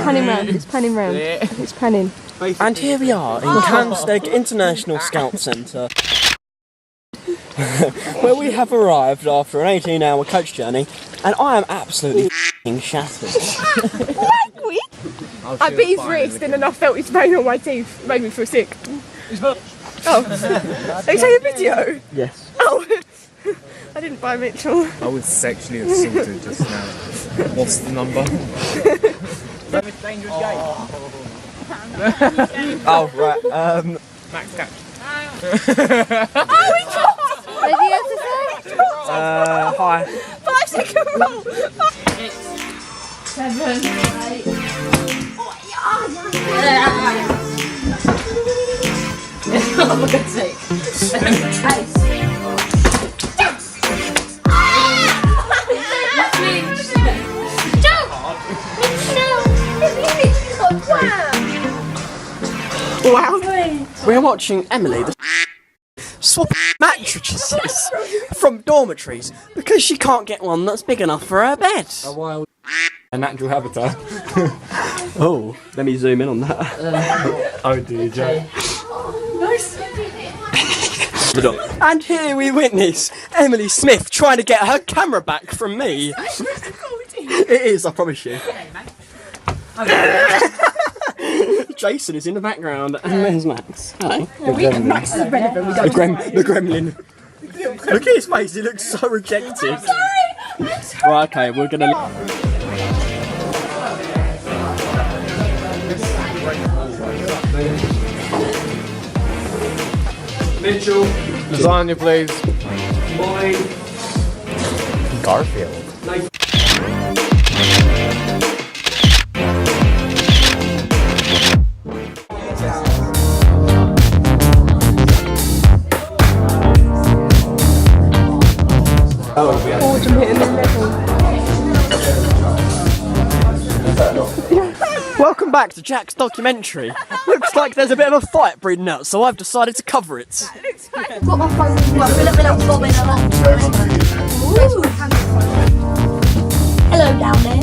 panning round. It's panning round. It's panning. And here we are in Campsteg International Scout Centre, where we have arrived after an 18-hour coach journey, and I am absolutely f***ing shattered. I bit his wrist and then I felt his pain on my teeth. Made me feel sick. Oh. Are you taking a video? Yes. Oh. I didn't buy Mitchell. I was sexually assaulted just now. What's the number? Dangerous game. Oh, right. Max catch. Oh, we dropped! What do you have to say? Hi. 5 second roll! 6, 7, 8. Oh, for God's sake. Wow. We're watching Emily the swap mattresses from dormitories because she can't get one that's big enough for her bed. A natural habitat. Oh, let me zoom in on that. Oh dear, Joe. Nice. And here we witness Emily Smith trying to get her camera back from me. It is, I promise you. Jason is in the background, and there's Max. Hello. Max is irrelevant. The gremlin. Look at his face, he looks so rejected. Right, okay, we're gonna... Mitchell. Lasagna, please. Mine. Garfield. Welcome back to Jack's documentary. Looks like there's a bit of a fight breeding out, so I've decided to cover it. Got my phone. Little bobbing on. Hello down there.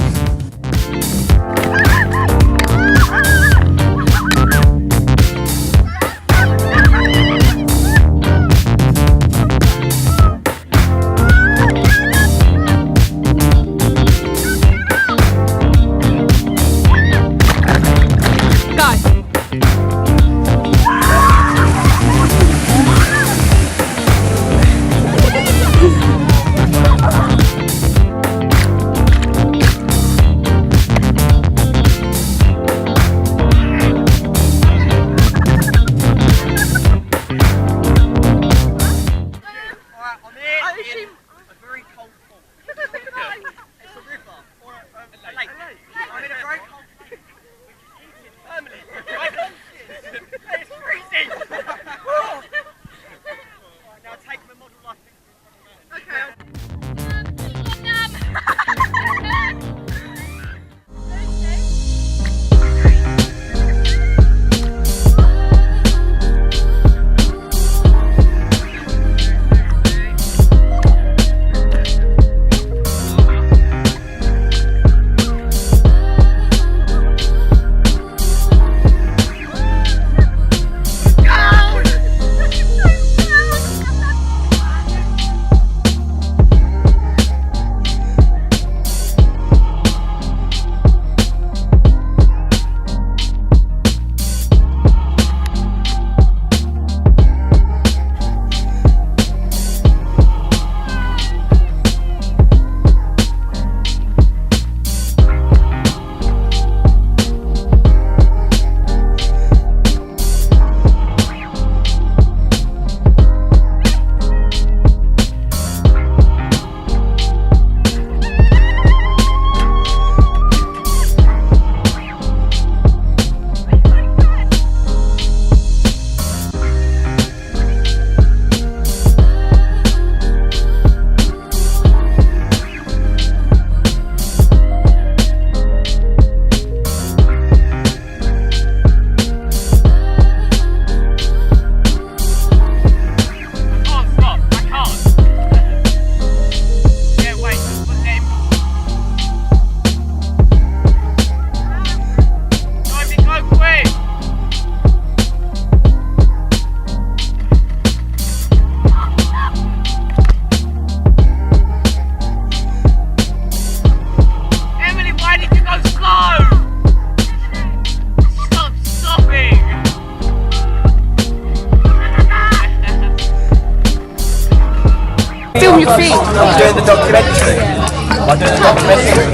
I'm doing the documentary. I'm doing the documentary.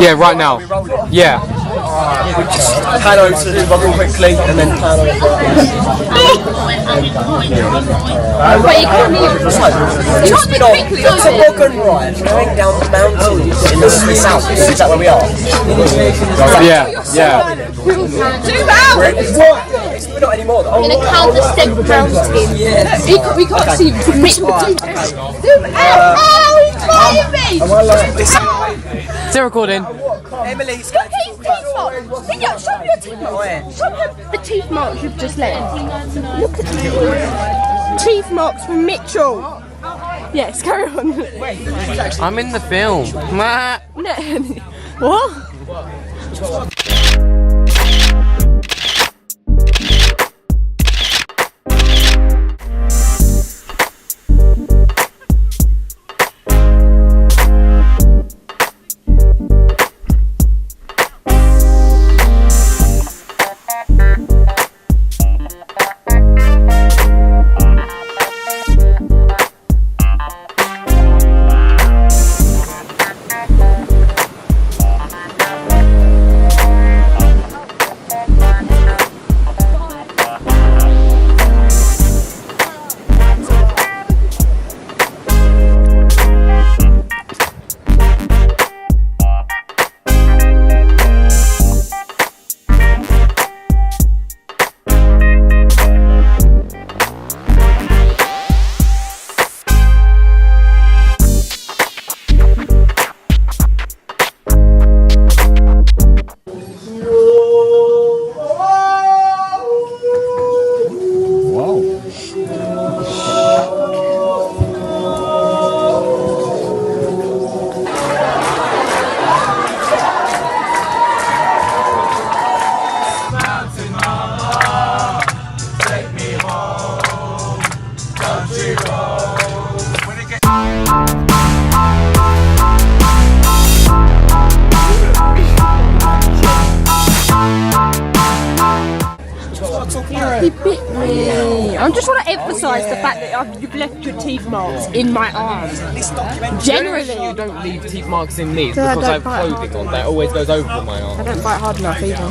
Yeah, right now. Yeah. We just pan over to Hoover real quickly and then pan over. Wait, you can't leave. It's a walk and ride going down the mountains in the Swiss Alps. Is that where we are? Yeah, yeah. 2 hours! We're not anymore though. In a candlestick mountain. Yeah. We can't see him. 2 hours! Oh, he's flying me! Still recording. Emily's Look at his teeth marks. Yeah, show me your teeth marks. Show me the teeth marks you've just left. Look at these teeth marks from Mitchell. Yes, carry on. I'm in the film. What? He bit me. I just want to emphasise the fact that you've left your teeth marks in my arm. Generally, You don't leave teeth marks in me So I because I don't have bite clothing on that always goes over my arm. I don't bite hard enough either.